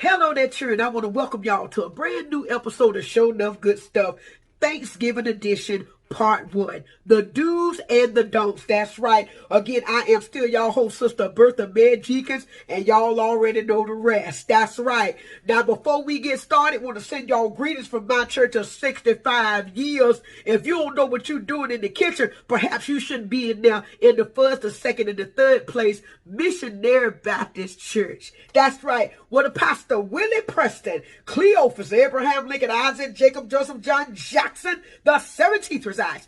Hello there, children. I want to welcome y'all to a brand new episode of Show Enough Good Stuff, Thanksgiving edition, part 1. The do's and the don'ts. That's right. Again, I am still y'all host, Sister Bertha Man Jenkins, and y'all already know the rest. That's right. Now, before we get started, I want to send y'all greetings from my church of 65 years. If you don't know what you're doing in the kitchen, perhaps you shouldn't be in there in the first, the second, and the third place, Missionary Baptist Church. That's right. What a Pastor Willie Preston, Cleophas, Abraham Lincoln, Isaac, Jacob, Joseph, John Jackson, the 17th resides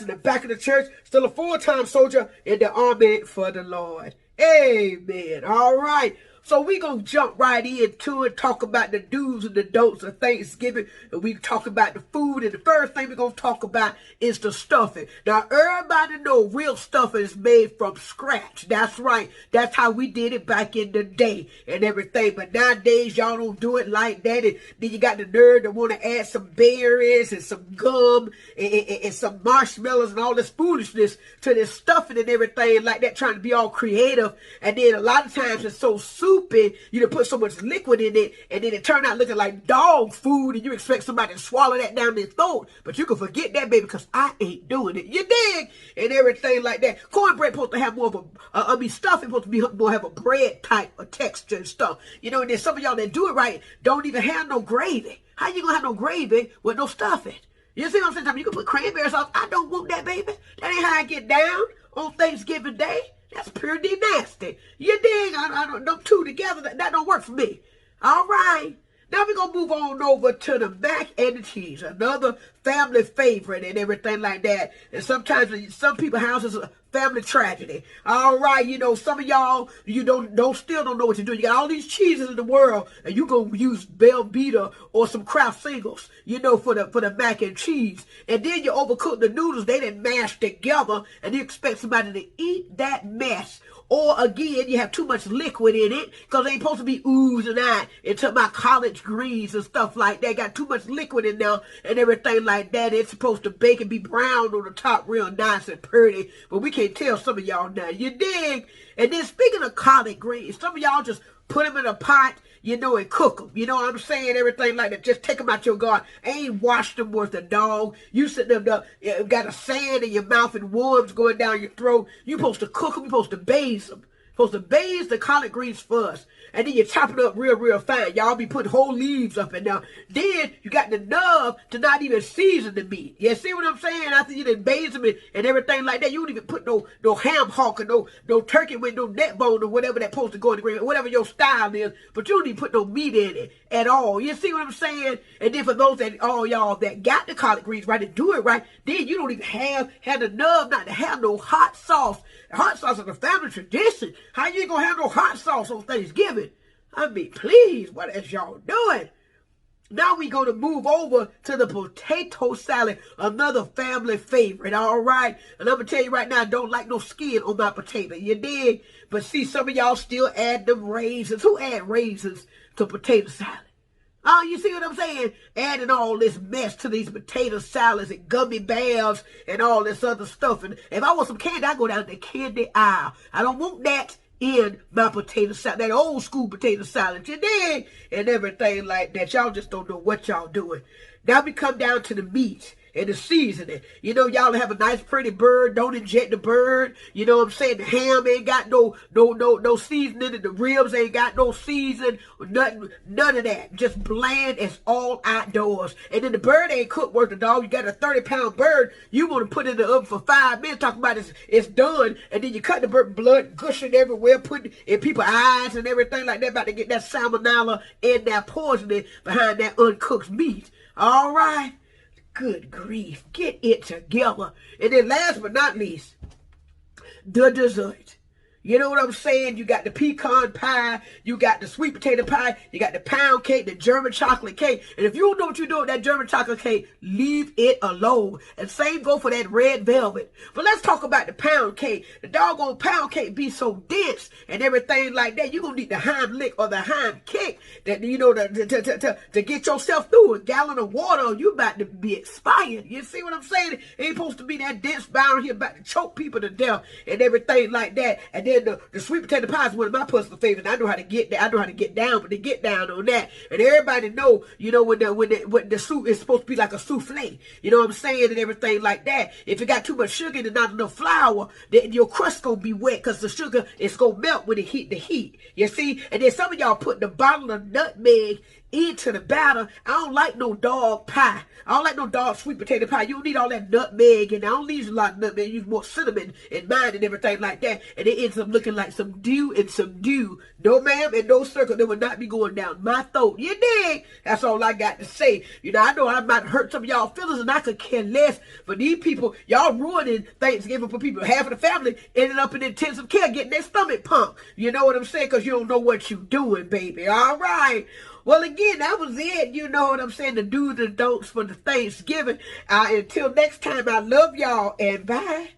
in the back of the church, still a full-time soldier in the army for the Lord. Amen. All right. So we're going to jump right into it, talk about the do's and the don'ts of Thanksgiving, and we talk about the food, and the first thing we're going to talk about is the stuffing. Now, everybody know real stuffing is made from scratch. That's right. That's how we did it back in the day and everything, but nowadays, y'all don't do it like that, and then you got the nerve to want to add some berries and some gum and some marshmallows and all this foolishness to this stuffing and everything like that, trying to be all creative, and then a lot of times it's so soupy, you done put so much liquid in it, and then it turned out looking like dog food, and you expect somebody to swallow that down their throat, but you can forget that, baby, because I ain't doing it. You dig? And everything like that. Cornbread supposed to have more of a, stuffing supposed to be more have a bread type of texture and stuff. You know, and then some of y'all that do it right don't even have no gravy. How you gonna have no gravy with no stuffing? You see what I'm saying? You can put cranberry sauce. I don't want that, baby. That ain't how I get down on Thanksgiving Day. That's pretty nasty. You dig? I don't, them two together, that don't work for me. All right. Now we're going to move on over to the mac and the cheese, another family favorite and everything like that. And sometimes in some people's houses, a family tragedy. All right, you know, some of y'all, you still don't know what you're doing. You got all these cheeses in the world, and you're going to use Belvita or some Kraft Singles, you know, for the mac and cheese. And then you overcook the noodles. They didn't mash together, and you expect somebody to eat that mess. Or again, you have too much liquid in it because they ain't supposed to be oozing out into my collard greens and stuff like that. Got too much liquid in there and everything like that. It's supposed to bake and be brown on the top real nice and pretty. But we can't tell some of y'all now. You dig? And then speaking of collard greens, some of y'all just put them in a pot, you know, and cook them. You know what I'm saying? Everything like that. Just take them out your garden. Ain't washed them worth a dog. You sitting there, got a sand in your mouth and worms going down your throat. You supposed to cook them. You supposed to bathe them. Supposed to bathe the collard greens first. And then you chop it up real fine. Y'all be putting whole leaves up in there. Then you got the nerve to not even season the meat. You see what I'm saying? After you done bathe them and everything like that, you don't even put no ham hock or no turkey with no neck bone or whatever that's supposed to go in the green, whatever your style is. But you don't even put no meat in it at all. You see what I'm saying? And then for those that, all y'all that got the collard greens right and do it right, then you don't even have the nerve not to have no hot sauce. Hot sauce is a family tradition. How you gonna have no hot sauce on Thanksgiving? I mean, please, what is y'all doing? Now we gonna move over to the potato salad, another family favorite, all right? And I'm gonna tell you right now, I don't like no skin on my potato, you dig? But see, some of y'all still add them raisins. Who add raisins to potato salad? Oh, you see what I'm saying? Adding all this mess to these potato salads and gummy bears and all this other stuff. And if I want some candy, I go down the candy aisle. I don't want that in my potato salad, that old school potato salad, you dig? And everything like that. Y'all just don't know what y'all doing. Now we come down to the meat and the seasoning. You know, y'all have a nice pretty bird, don't inject the bird. You know what I'm saying? The ham ain't got no seasoning, and the ribs ain't got no season, none of that. Just bland as all outdoors. And then the bird ain't cooked worth a dog. You got a 30-pound bird, you want to put it in the oven for 5 minutes, talking about it's done, and then you cut the bird, blood gushing everywhere, putting in people's eyes and everything like that, about to get that salmonella and that poisoning behind that uncooked meat. All right? Good grief. Get it together. And then last but not least, the dessert. You know what I'm saying? You got the pecan pie, you got the sweet potato pie, you got the pound cake, the German chocolate cake. And if you don't know what you're doing with that German chocolate cake, leave it alone. And same go for that red velvet. But let's talk about the pound cake. The doggone pound cake be so dense and everything like that. You're going to need the Heimlich or the Heim kick that, you know, to get yourself through a gallon of water. You about to be expired. You see what I'm saying? It ain't supposed to be that dense bound here about to choke people to death and everything like that. And then saying? The sweet potato pie is one of my personal favorites. I know how to get that. I know how to get down, but they get down on that. And everybody know, you know, when the soup is supposed to be like a souffle. You know what I'm saying? And everything like that. If it got too much sugar and not enough flour, then your crust gonna be wet because the sugar is gonna melt when it hit the heat. You see? And then some of y'all put the bottle of nutmeg into the batter. I don't like no dog pie. I don't like no dog sweet potato pie. You don't need all that nutmeg, and I don't use a lot of nutmeg. I use more cinnamon in mine and everything like that. And it ends up looking like some dew and some dew. No ma'am and no circle. They will not be going down my throat. You dig? That's all I got to say. You know, I know I might hurt some of y'all feelings, and I could care less. But these people, y'all ruining Thanksgiving for people. Half of the family ended up in intensive care getting their stomach pumped. You know what I'm saying? Because you don't know what you doing, baby. All right. Well, again, that was it. You know what I'm saying? The do's and don'ts for the Thanksgiving. Until next time, I love y'all and bye.